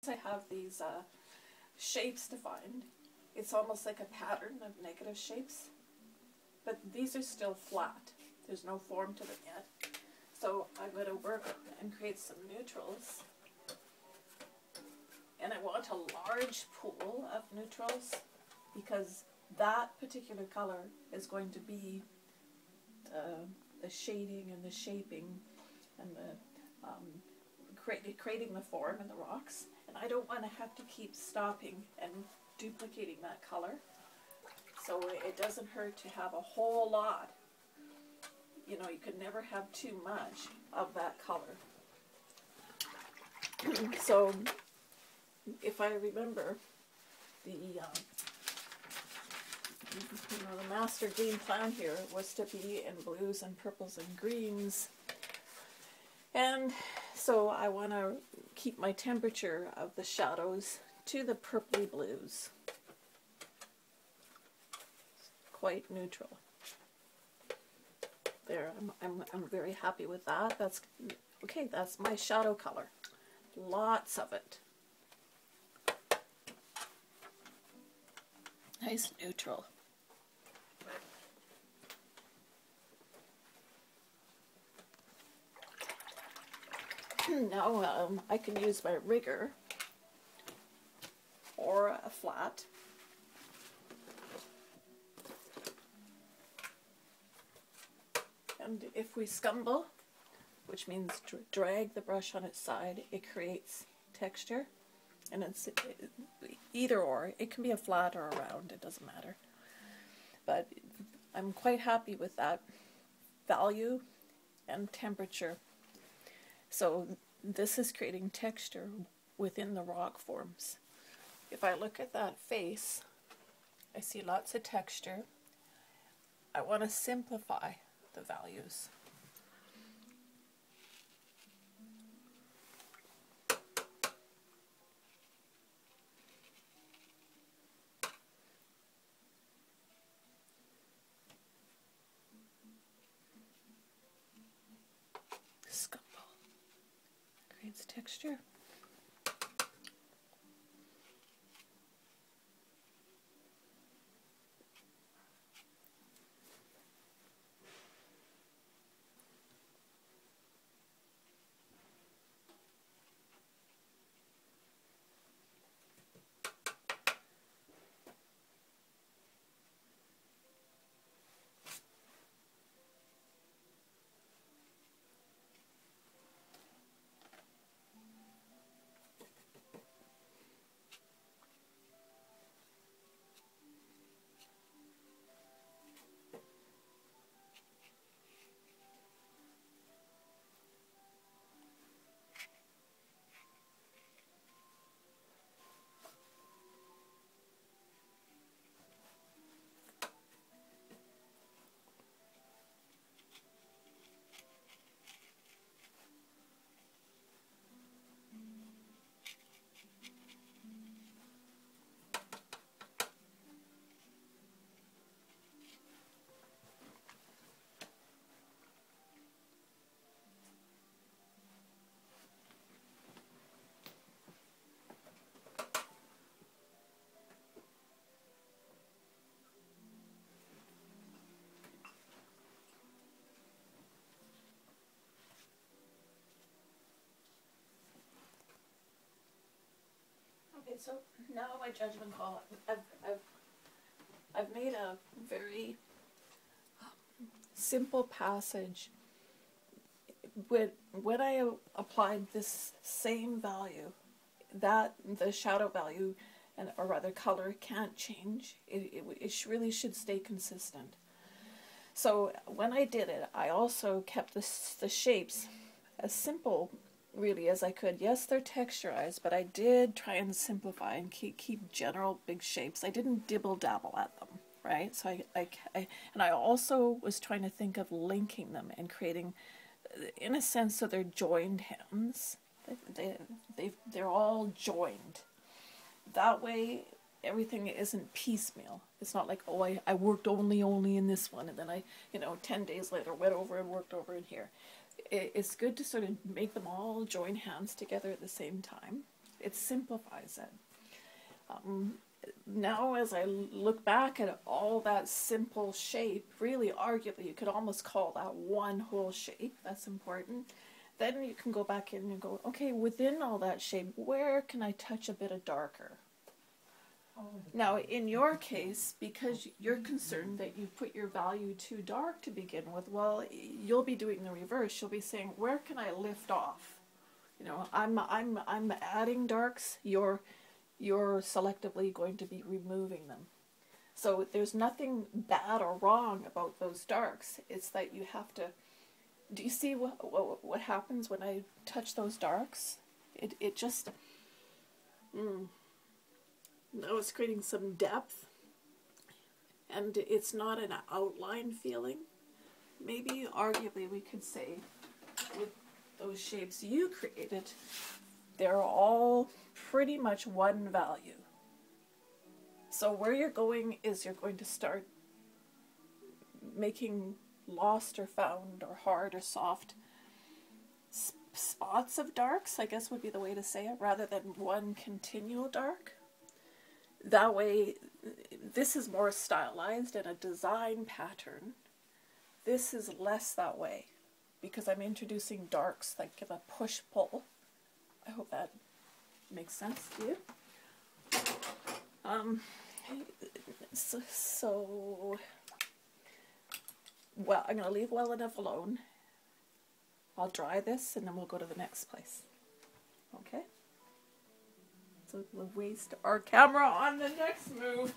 I have these shapes defined. It's almost like a pattern of negative shapes, but these are still flat. There's no form to them yet. So I'm going to work and create some neutrals. And I want a large pool of neutrals because that particular color is going to be the shading and the shaping and the creating the form in the rocks. And I don't want to have to keep stopping and duplicating that color. So it doesn't hurt to have a whole lot. You know, you could never have too much of that color. So if I remember, the master game plan here was to be in blues and purples and greens. And so I want to keep my temperature of the shadows to the purpley blues. Quite neutral. There, I'm very happy with that. That's okay. That's my shadow color. Lots of it. Nice neutral. Now I can use my rigger or a flat. And if we scumble, which means drag the brush on its side, it creates texture. And it's either or. It can be a flat or a round, it doesn't matter. But I'm quite happy with that value and temperature. So this is creating texture within the rock forms. If I look at that face, I see lots of texture. I want to simplify the values. Scumble creates texture. Okay, so now my judgment call. I've made a very simple passage. When I applied this same value, that the shadow value, or rather color, can't change. It really should stay consistent. So when I did it, I also kept the shapes as simple really as I could. Yes, they're texturized, but I did try and simplify and keep general big shapes. I didn't dibble dabble at them, right? So I also was trying to think of linking them and creating, in a sense, so they're joined hands. They're all joined. That way, everything isn't piecemeal. It's not like, oh, I worked only in this one, and then I, 10 days later went over and worked over in here. It's good to sort of make them all join hands together at the same time. It simplifies it. Now as I look back at all that simple shape, really arguably you could almost call that one whole shape. That's important. Then you can go back in and go, okay, within all that shape, where can I touch a bit of darker? Now, in your case, because you're concerned that you put your value too dark to begin with, well, you'll be doing the reverse. You'll be saying, where can I lift off? You know, I'm adding darks. You're selectively going to be removing them. So there's nothing bad or wrong about those darks. It's that you have to. Do you see what happens when I touch those darks? It just. Now it's creating some depth, and it's not an outline feeling. Maybe, arguably, we could say, with those shapes you created, they're all pretty much one value. So where you're going is you're going to start making lost or found or hard or soft spots of darks, I guess would be the way to say it, rather than one continual dark. That way, this is more stylized and a design pattern. This is less that way, because I'm introducing darks that give a push-pull. I hope that makes sense to you. Well, I'm going to leave well enough alone. I'll dry this and then we'll go to the next place. Okay? So we'll waste our camera on the next move.